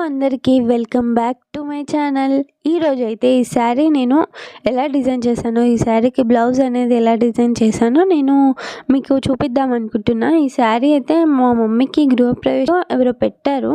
అందరికీ welcome back to my channel. ఈరోజు అయితే ఈ శారీ నేను ఎలా డిజైన్ చేశానో, ఈ శారీకి బ్లౌజ్ అనేది ఎలా డిజైన్ చేశానో నేను మీకు చూపిద్దాం అనుకుంటున్నా. ఈ శారీ అయితే మా మమ్మీకి గృహప్రవేశం ఎవరో పెట్టారు.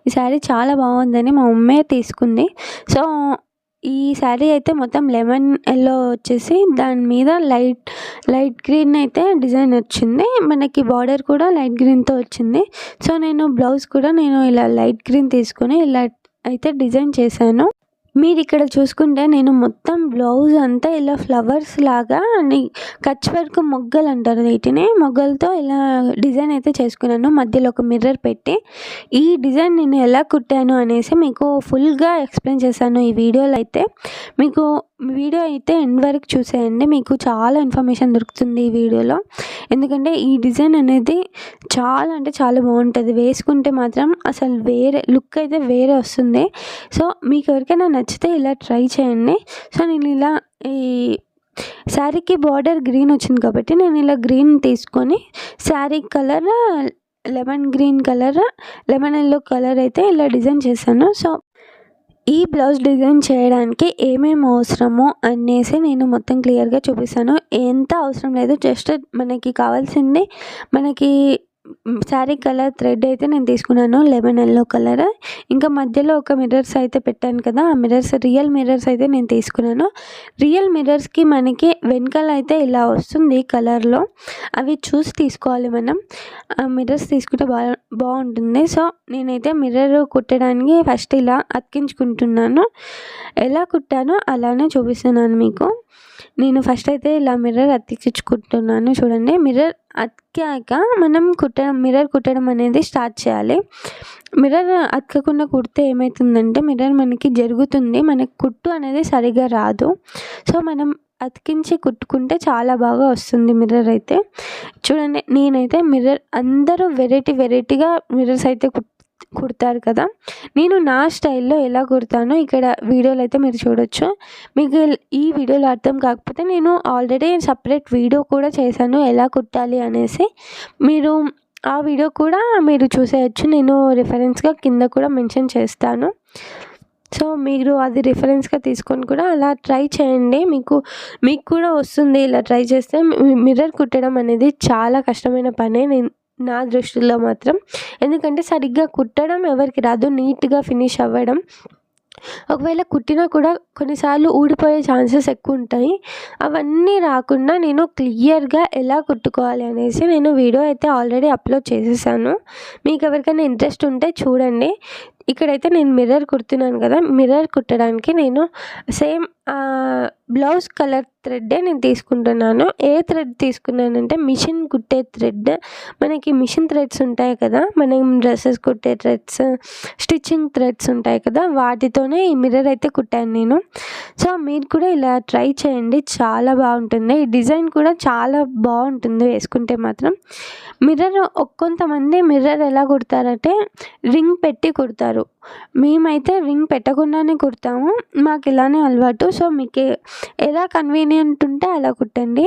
ఈ శారీ చాలా బాగుందని మా మమ్మీ తీసుకుంది. సో ఈ శారీ అయితే మొత్తం లెమన్ ఎల్లో వచ్చేసి దాని మీద లైట్ గ్రీన్ అయితే డిజైన్ వచ్చింది. మనకి బార్డర్ కూడా లైట్ గ్రీన్తో వచ్చింది. సో నేను బ్లౌజ్ కూడా నేను ఇలా లైట్ గ్రీన్ తీసుకొని ఇలా అయితే డిజైన్ చేశాను. మీరు ఇక్కడ చూసుకుంటే నేను మొత్తం బ్లౌజ్ అంతా ఇలా ఫ్లవర్స్ లాగా కచ్ వర్క్ మొగ్గలు అంటారు, వీటిని మొగ్గలతో ఇలా డిజైన్ అయితే చేసుకున్నాను. మధ్యలో ఒక మిర్రర్ పెట్టి ఈ డిజైన్ నేను ఎలా కుట్టాను అనేసి మీకు ఫుల్గా ఎక్స్ప్లెయిన్ చేశాను ఈ వీడియోలో. అయితే మీకు వీడియో అయితే ఎండ్ వరకు చూసేయండి, మీకు చాలా ఇన్ఫర్మేషన్ దొరుకుతుంది ఈ వీడియోలో. ఎందుకంటే ఈ డిజైన్ అనేది చాలా అంటే చాలా బాగుంటుంది, వేసుకుంటే మాత్రం అసలు వేరే లుక్ అయితే వేరే వస్తుంది. సో మీకు ఎవరికైనా నచ్చితే ఇలా ట్రై చేయండి. సో నేను ఇలా ఈ శారీకి బార్డర్ గ్రీన్ వచ్చింది కాబట్టి నేను ఇలా గ్రీన్ తీసుకొని sari colour lemon green colour, lemon yellow colour అయితే ఇలా డిజైన్ చేశాను. సో ఈ బ్లౌజ్ డిజైన్ చేయడానికి ఏమేమి అవసరమో అనేసి నేను మొత్తం క్లియర్గా చూపిస్తాను. ఎంత అవసరం లేదు, జస్ట్ మనకి కావాల్సింది మనకి శారీ కలర్ థ్రెడ్ అయితే నేను తీసుకున్నాను లెమన్ ఎల్లో కలర్. ఇంకా మధ్యలో ఒక మిర్రర్స్ అయితే పెట్టాను కదా, ఆ మిర్రర్స్ రియల్ మిర్రర్స్ అయితే నేను తీసుకున్నాను. రియల్ మిర్రర్స్కి మనకి వెనకాల అయితే ఇలా వస్తుంది కలర్లో, అవి చూసి తీసుకోవాలి మనం. ఆ మిర్రర్స్ తీసుకుంటే బాగుంటుంది. సో నేనైతే మిర్రర్ కుట్టడానికి ఫస్ట్ ఇలా అతికించుకుంటున్నాను. ఎలా కుట్టానో అలానే చూపిస్తున్నాను మీకు. నేను ఫస్ట్ అయితే ఇలా మిర్రర్ అతికించుకుంటున్నాను. చూడండి, మిర్రర్ అతికాక మనం మిర్రర్ కుట్టడం అనేది స్టార్ట్ చేయాలి. మిర్రర్ అతకకుండా కుడితే ఏమవుతుందంటే మిర్రర్ మనకి జరుగుతుంది, మనకి కుట్టు అనేది సరిగా రాదు. సో మనం అతికించి కుట్టుకుంటే చాలా బాగా వస్తుంది మిర్రర్ అయితే. చూడండి, నేనైతే మిర్రర్ అందరూ వెరైటీగా మిర్రర్స్ అయితే కుడతారు కదా, నేను నా స్టైల్లో ఎలా కుడతానో ఇక్కడ వీడియోలో అయితే మీరు చూడొచ్చు. మీకు ఈ వీడియోలో అర్థం కాకపోతే నేను ఆల్రెడీ సపరేట్ వీడియో కూడా చేశాను ఎలా కుట్టాలి అనేసి, మీరు ఆ వీడియో కూడా మీరు చూసేయచ్చు. నేను రిఫరెన్స్గా కింద కూడా మెన్షన్ చేస్తాను. సో మీరు అది రిఫరెన్స్గా తీసుకొని కూడా అలా ట్రై చేయండి, మీకు కూడా వస్తుంది. ఇలా ట్రై చేస్తే మిర్రర్ కుట్టడం అనేది చాలా కష్టమైన పనే నా దృష్టిలో మాత్రం. ఎందుకంటే సరిగ్గా కుట్టడం ఎవరికి రాదు, నీట్గా ఫినిష్ అవ్వడం. ఒకవేళ కుట్టినా కూడా కొన్నిసార్లు ఊడిపోయే ఛాన్సెస్ ఎక్కువ ఉంటాయి. అవన్నీ రాకుండా నేను క్లియర్గా ఎలా కుట్టుకోవాలి అనేసి నేను వీడియో అయితే ఆల్రెడీ అప్లోడ్ చేసేసాను. మీకు ఎవరికైనా ఇంట్రెస్ట్ ఉంటే చూడండి. ఇక్కడైతే నేను మిర్రర్ కుడుతున్నాను కదా, మిర్రర్ కుట్టడానికి నేను సేమ్ బ్లౌజ్ కలర్ థ్రెడ్డే నేను తీసుకుంటున్నాను. ఏ థ్రెడ్ తీసుకున్నానంటే మిషన్ కుట్టే థ్రెడ్. మనకి మిషన్ థ్రెడ్స్ ఉంటాయి కదా, మనం డ్రెస్సెస్ కుట్టే థ్రెడ్స్, స్టిచ్చింగ్ థ్రెడ్స్ ఉంటాయి కదా, వాటితోనే ఈ మిర్రర్ అయితే కుట్టాను నేను. సో మీరు కూడా ఇలా ట్రై చేయండి, చాలా బాగుంటుంది. ఈ డిజైన్ కూడా చాలా బాగుంటుంది వేసుకుంటే మాత్రం. మిర్రర్ కొంతమంది మిర్రర్ ఎలా కుడతారంటే రింగ్ పెట్టి కుడతారు, మేమైతే రింగ్ పెట్టకుండానే కుడతాము, మాకు ఇలానే అలవాటు. సో మీకు ఎలా కన్వీనియంట్ ఉంటే అలా కుట్టండి.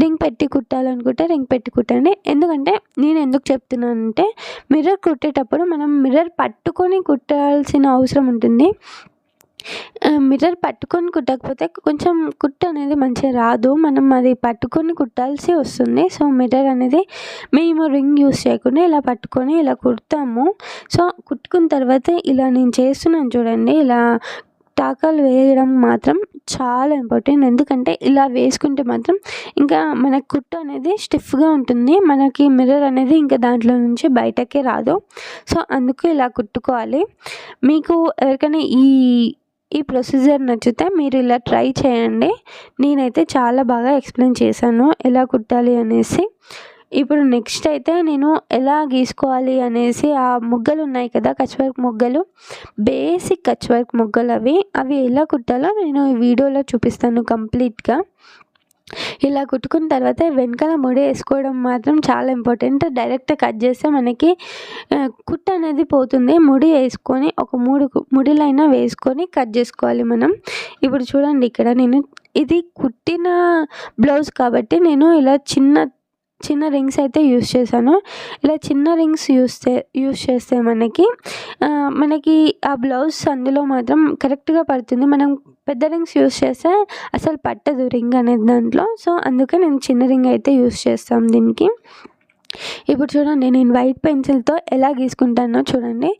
రింగ్ పెట్టి కుట్టాలనుకుంటే రింగ్ పెట్టి కుట్టండి. ఎందుకంటే నేను ఎందుకు చెప్తున్నానంటే మిర్రర్ కుట్టేటప్పుడు మనం మిర్రర్ పట్టుకొని కుట్టాల్సిన అవసరం ఉంటుంది. మిర్రర్ పట్టుకొని కుట్టకపోతే కొంచెం కుట్టు అనేది మంచిగా రాదు, మనం అది పట్టుకొని కుట్టాల్సి వస్తుంది. సో మిర్రర్ అనేది మేము రింగ్ యూస్ చేయకుండా ఇలా పట్టుకొని ఇలా కుడతాము. సో కుట్టుకున్న తర్వాత ఇలా నేను చేస్తున్నాను చూడండి, ఇలా టాకాలు వేయడం మాత్రం చాలా ఇంపార్టెంట్. ఎందుకంటే ఇలా వేసుకుంటే మాత్రం ఇంకా మన కుట్టు అనేది స్టిఫ్గా ఉంటుంది, మనకి మిర్రర్ అనేది ఇంకా దాంట్లో నుంచి బయటకే రాదు. సో అందుకు ఇలా కుట్టుకోవాలి. మీకు ఎవరికైనా ఈ ప్రొసీజర్ నచ్చితే మీరు ఇలా ట్రై చేయండి. నేనైతే చాలా బాగా ఎక్స్ప్లెయిన్ చేశాను ఎలా కుట్టాలి అనేసి. ఇప్పుడు నెక్స్ట్ అయితే నేను ఎలా గీసుకోవాలి అనేసి, ఆ ముగ్గలు ఉన్నాయి కదా కచ్ వర్క్ ముగ్గలు, బేసిక్ కచ్ వర్క్ ముగ్గలు అవి ఎలా కుట్టాలో నేను ఈ వీడియోలో చూపిస్తాను కంప్లీట్గా. ఇలా కుట్టుకున్న తర్వాత వెనకాల ముడి వేసుకోవడం మాత్రం చాలా ఇంపార్టెంట్. డైరెక్ట్ కట్ చేస్తే మనకి కుట్టు అనేది పోతుంది. ముడి వేసుకొని ఒక 3 ముడిలైనా వేసుకొని కట్ చేసుకోవాలి మనం. ఇప్పుడు చూడండి, ఇక్కడ నేను ఇది కుట్టిన బ్లౌజ్ కాబట్టి నేను ఇలా చిన్న చిన్న రింగ్స్ అయితే యూస్ చేశాను. ఇలా చిన్న రింగ్స్ యూస్ చేస్తే మనకి ఆ బ్లౌజ్ అందులో మాత్రం కరెక్ట్‌గా పడుతుంది. మనం పెద్ద రింగ్స్ యూస్ చేస్తే అసలు పట్టదు రింగ్ అనేది దాంట్లో. సో, అందుకే నేను చిన్న రింగ్ అయితే యూస్ చేస్తాం దీనికి. ఇప్పుడు చూడండి, నేను వైట్ పెన్సిల్‌తో ఎలా గీసుకుంటానో చూడండి.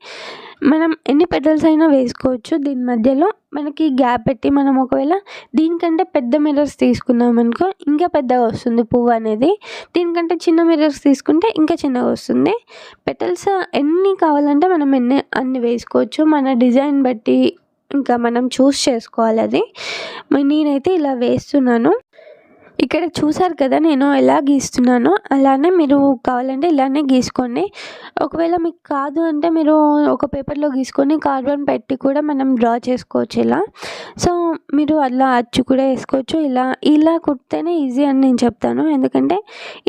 మనం ఎన్ని పెటల్స్ అయినా వేసుకోవచ్చు. దీని మధ్యలో మనకి గ్యాప్ పెట్టి మనం ఒకవేళ దీనికంటే పెద్ద మిర్రర్స్ తీసుకున్నామనుకో ఇంకా పెద్దగా వస్తుంది పువ్వు అనేది. దీనికంటే చిన్న మిర్రర్స్ తీసుకుంటే ఇంకా చిన్నగా వస్తుంది. పెటల్స్ ఎన్ని కావాలంటే మనం అన్ని వేసుకోవచ్చు. మన డిజైన్ బట్టి ఇంకా మనం చూస్ చేసుకోవాలి అది. నేనైతే ఇలా వేస్తున్నాను. ఇక్కడ చూసారు కదా నేను ఎలా గీస్తున్నానో, అలానే మీరు కావాలంటే ఇలానే గీసుకోండి. ఒకవేళ మీకు కాదు అంటే మీరు ఒక పేపర్లో గీసుకొని కార్బన్ పెట్టి కూడా మనం డ్రా చేసుకోవచ్చు ఇలా. సో, మీరు అలా అచ్చు కూడా వేసుకోవచ్చు. ఇలా కుడితేనే ఈజీ అని నేను చెప్తాను. ఎందుకంటే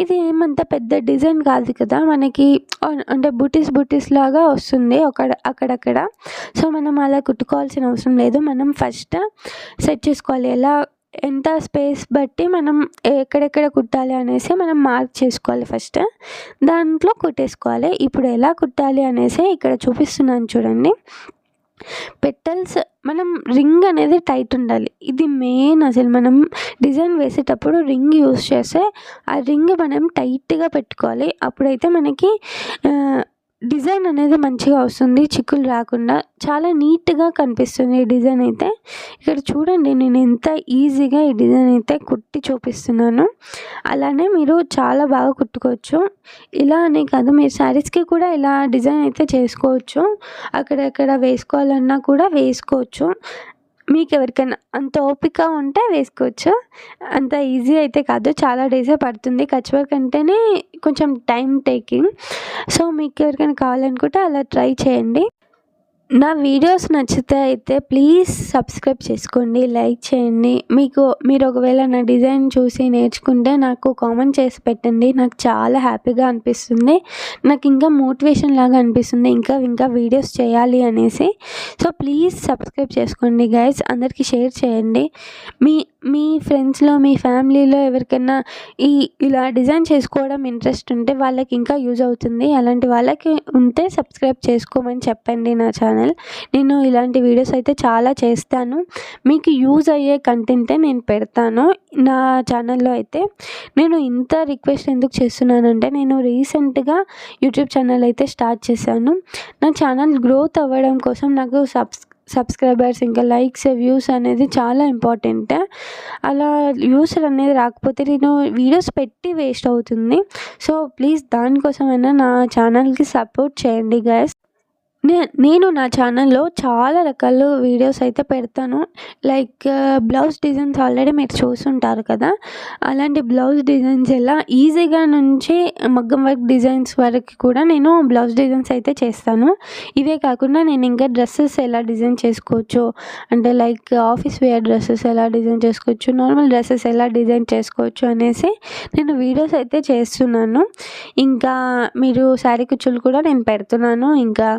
ఇది ఏమంత పెద్ద డిజైన్ కాదు కదా, మనకి అంటే బుటీస్ లాగా వస్తుంది అక్కడక్కడ. సో, మనం అలా కుట్టుకోవాల్సిన అవసరం లేదు. మనం ఫస్ట్ సెట్ చేసుకోవాలి. ఎంత స్పేస్ బట్టి మనం ఎక్కడెక్కడ కుట్టాలి అనేసి మనం మార్క్ చేసుకోవాలి ఫస్ట్. దాంట్లో కుట్టేసుకోవాలి. ఇప్పుడు ఎలా కుట్టాలి అనేసి ఇక్కడ చూపిస్తున్నాను చూడండి. పెటల్స్ మనం రింగ్ అనేది టైట్ ఉండాలి. ఇది మెయిన్. అసలు మనం డిజైన్ వేసేటప్పుడు రింగ్ యూస్ చేస్తే ఆ రింగ్ మనం టైట్‌గా పెట్టుకోవాలి. అప్పుడైతే మనకి డిజైన్ అనేది మంచిగా వస్తుంది, చిక్కులు రాకుండా చాలా నీట్‌గా కనిపిస్తుంది ఈ డిజైన్ అయితే. ఇక్కడ చూడండి, నేను ఎంత ఈజీగా ఈ డిజైన్ అయితే కుట్టి చూపిస్తున్నాను. అలానే మీరు చాలా బాగా కుట్టుకోవచ్చు. ఇలా అనే కాదు, మీరు శారీస్‌కి కూడా ఇలా డిజైన్ అయితే చేసుకోవచ్చు. అక్కడక్కడ వేసుకోవాలన్నా కూడా వేసుకోవచ్చు. మీకు ఎవరికైనా అంత ఓపిక ఉంటే వేసుకోవచ్చు. అంత ఈజీ అయితే కాదు, చాలా డేసే పడుతుంది. కచ్ వర్క్ అంటేనే కొంచెం టైం టేకింగ్. సో, మీకు ఎవరికైనా కావాలనుకుంటే అలా ట్రై చేయండి. నా వీడియోస్ నచ్చితే అయితే ప్లీజ్ సబ్స్క్రైబ్ చేసుకోండి, లైక్ చేయండి. మీరు ఒకవేళ నా డిజైన్ చూసి నేర్చుకుంటే నాకు కామెంట్ చేసి పెట్టండి. నాకు చాలా హ్యాపీగా అనిపిస్తుంది. నాకు ఇంకా మోటివేషన్ లాగా అనిపిస్తుంది ఇంకా వీడియోస్ చేయాలి అనేసి. సో, ప్లీజ్ సబ్స్క్రైబ్ చేసుకోండి గైస్. అందరికీ షేర్ చేయండి. మీ ఫ్రెండ్స్లో, మీ ఫ్యామిలీలో ఎవరికైనా ఇలా డిజైన్ చేసుకోవడం ఇంట్రెస్ట్ ఉంటే వాళ్ళకి ఇంకా యూజ్ అవుతుంది. అలాంటి వాళ్ళకి ఉంటే సబ్స్క్రైబ్ చేసుకోమని చెప్పండి నా ఛానల్. నేను ఇలాంటి వీడియోస్ అయితే చాలా చేస్తాను. మీకు యూజ్ అయ్యే కంటెంటే నేను పెడతాను నా ఛానల్లో అయితే. నేను ఇంత రిక్వెస్ట్ ఎందుకు చేస్తున్నానంటే, నేను రీసెంట్గా యూట్యూబ్ ఛానల్ అయితే స్టార్ట్ చేశాను. నా ఛానల్ గ్రోత్ అవ్వడం కోసం నాకు సబ్స్క్రైబర్స్, ఇంకా లైక్స్, వ్యూస్ అనేది చాలా ఇంపార్టెంట్. అలా వ్యూస్ అనేది రాకపోతే నేను వీడియోస్ పెట్టి వేస్ట్ అవుతుంది. సో, ప్లీజ్ దానికోసమైనా నా ఛానల్కి సపోర్ట్ చేయండి గైస్. నేను నా ఛానల్లో చాలా రకాల వీడియోస్ అయితే పెడతాను. లైక్ బ్లౌజ్ డిజైన్స్ ఆల్రెడీ మీరు చూసుంటారు కదా. అలాంటి బ్లౌజ్ డిజైన్స్ ఎలా ఈజీగా నుంచి మగ్గం వర్క్ డిజైన్స్ వరకు కూడా నేను బ్లౌజ్ డిజైన్స్ అయితే చేస్తాను. ఇవే కాకుండా నేను ఇంకా డ్రెస్సెస్ ఎలా డిజైన్ చేసుకోవచ్చు అంటే, లైక్ ఆఫీస్ వేర్ డ్రెస్సెస్ ఎలా డిజైన్ చేసుకోవచ్చు, నార్మల్ డ్రెస్సెస్ ఎలా డిజైన్ చేసుకోవచ్చు అనేసి నేను వీడియోస్ అయితే చేస్తున్నాను. ఇంకా మీరు శారీ కుచ్చులు కూడా నేను పెడుతున్నాను. ఇంకా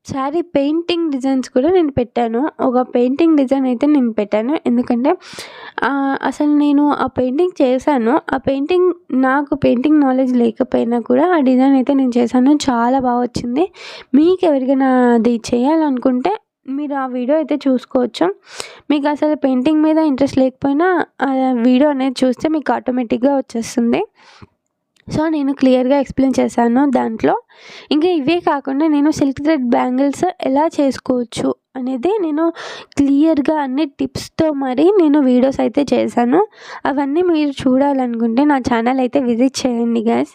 శారీ పెయింటింగ్ డిజైన్స్ కూడా నేను పెట్టాను. ఒక పెయింటింగ్ డిజైన్ అయితే నేను పెట్టాను. ఎందుకంటే అసలు నేను ఆ పెయింటింగ్ చేశాను. నాకు పెయింటింగ్ నాలెడ్జ్ లేకపోయినా కూడా ఆ డిజైన్ అయితే నేను చేశాను. చాలా బాగా వచ్చింది. మీకు ఎవరికైనా అది చేయాలనుకుంటే మీరు ఆ వీడియో అయితే చూసుకోవచ్చు. మీకు అసలు పెయింటింగ్ మీద ఇంట్రెస్ట్ లేకపోయినా ఆ వీడియో అనేది చూస్తే మీకు ఆటోమేటిక్గా వచ్చేస్తుంది. సో, నేను క్లియర్గా ఎక్స్ప్లెయిన్ చేశాను దాంట్లో. ఇంకా ఇవే కాకుండా నేను సిల్క్ థ్రెడ్ బ్యాంగిల్స్ ఎలా చేసుకోవచ్చు అనేది నేను క్లియర్గా అన్ని టిప్స్తో నేను వీడియోస్ అయితే చేశాను. అవన్నీ మీరు చూడాలనుకుంటే నా ఛానల్ అయితే విజిట్ చేయండి గైస్.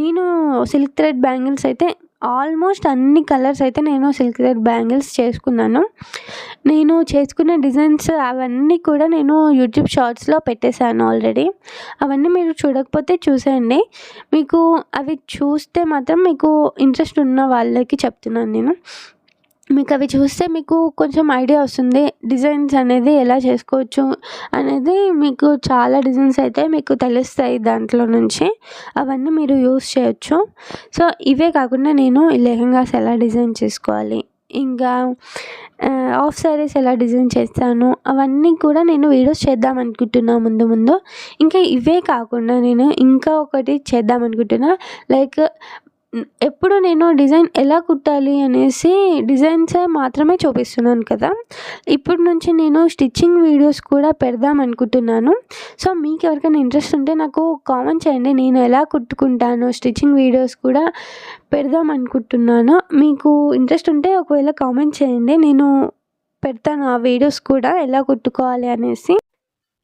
నేను సిల్క్ థ్రెడ్ బ్యాంగిల్స్ అయితే ఆల్మోస్ట్ అన్ని కలర్స్ అయితే నేను సిల్క్ థ్రెడ్ బ్యాంగిల్స్ చేసుకున్నాను. నేను చేసుకున్న డిజైన్స్ అవన్నీ కూడా నేను యూట్యూబ్ షార్ట్స్లో పెట్టేశాను ఆల్రెడీ. అవన్నీ మీరు చూడకపోతే చూసేయండి. మీకు అవి చూస్తే మాత్రం మీకు ఇంట్రెస్ట్ ఉన్న వాళ్ళకి చెప్తున్నాను నేను. మీకు అవి చూస్తే మీకు కొంచెం ఐడియా వస్తుంది డిజైన్స్ అనేది ఎలా చేసుకోవచ్చు అనేది. మీకు చాలా డిజైన్స్ అయితే మీకు తెలుస్తాయి దాంట్లో నుంచి. అవన్నీ మీరు యూస్ చేయొచ్చు. సో, ఇవే కాకుండా నేను లెహంగాస్ ఎలా డిజైన్ చేసుకోవాలి, ఇంకా హాఫ్ శారీస్ ఎలా డిజైన్ చేస్తాను అవన్నీ కూడా నేను వీడియోస్ చేద్దాం అనుకుంటున్నా ముందు ముందు. ఇంకా ఇవే కాకుండా నేను ఇంకా ఒకటి చేద్దాం అనుకుంటున్నా. లైక్ ఎప్పుడు నేను డిజైన్ ఎలా కుట్టాలి అనేసి డిజైన్సే మాత్రమే చూపిస్తున్నాను కదా, ఇప్పటి నుంచి నేను స్టిచ్చింగ్ వీడియోస్ కూడా పెడదాం అనుకుంటున్నాను. సో మీకు ఎవరికైనా ఇంట్రెస్ట్ ఉంటే నాకు కామెంట్ చేయండి, నేను ఎలా కుట్టుకుంటాను స్టిచ్చింగ్ వీడియోస్ కూడా పెడదాం అనుకుంటున్నాను. మీకు ఇంట్రెస్ట్ ఉంటే ఒకవేళ కామెంట్ చేయండి, నేను పెడతాను ఆ వీడియోస్ కూడా ఎలా కుట్టుకోవాలి అనేసి.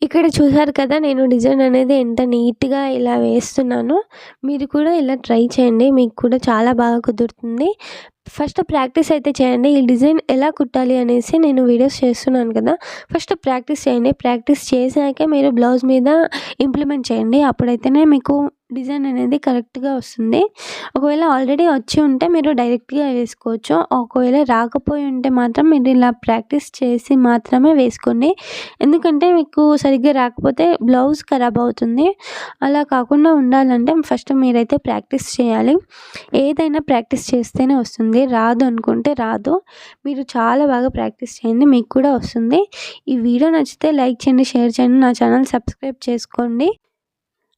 ఇక్కడ చూసారు కదా నేను డిజైన్ అనేది ఎంత నీట్గా ఇలా వేస్తున్నానో. మీరు కూడా ఇలా ట్రై చేయండి, మీకు కూడా చాలా బాగా కుదురుతుంది. ఫస్ట్ ప్రాక్టీస్ అయితే చేయండి. ఈ డిజైన్ ఎలా కుట్టాలి అనేసి నేను వీడియోస్ చేస్తున్నాను కదా, ఫస్ట్ ప్రాక్టీస్ చేయండి. ప్రాక్టీస్ చేశాకే మీరు బ్లౌజ్ మీద ఇంప్లిమెంట్ చేయండి, అప్పుడైతేనే మీకు డిజైన్ అనేది కరెక్ట్గా వస్తుంది. ఒకవేళ ఆల్రెడీ వచ్చి ఉంటే మీరు డైరెక్ట్గా వేసుకోవచ్చు, ఒకవేళ రాకపోయి ఉంటే మాత్రం మీరు ఇలా ప్రాక్టీస్ చేసి మాత్రమే వేసుకోండి. ఎందుకంటే మీకు సరిగ్గా రాకపోతే బ్లౌజ్ ఖరాబ్ అవుతుంది. అలా కాకుండా ఉండాలంటే ఫస్ట్ మీరైతే ప్రాక్టీస్ చేయాలి. ఏదైనా ప్రాక్టీస్ చేస్తేనే వస్తుంది, రాదు అనుకుంటే రాదు. మీరు చాలా బాగా ప్రాక్టీస్ చేయండి, మీకు కూడా వస్తుంది. ఈ వీడియో నచ్చితే లైక్ చేయండి, షేర్ చేయండి, నా ఛానల్ సబ్స్క్రైబ్ చేసుకోండి.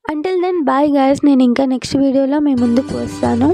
అంటిల్ దెన్ బాయ్ గైస్, నేను ఇంకా నెక్స్ట్ వీడియోలో మీ ముందుకు వస్తాను.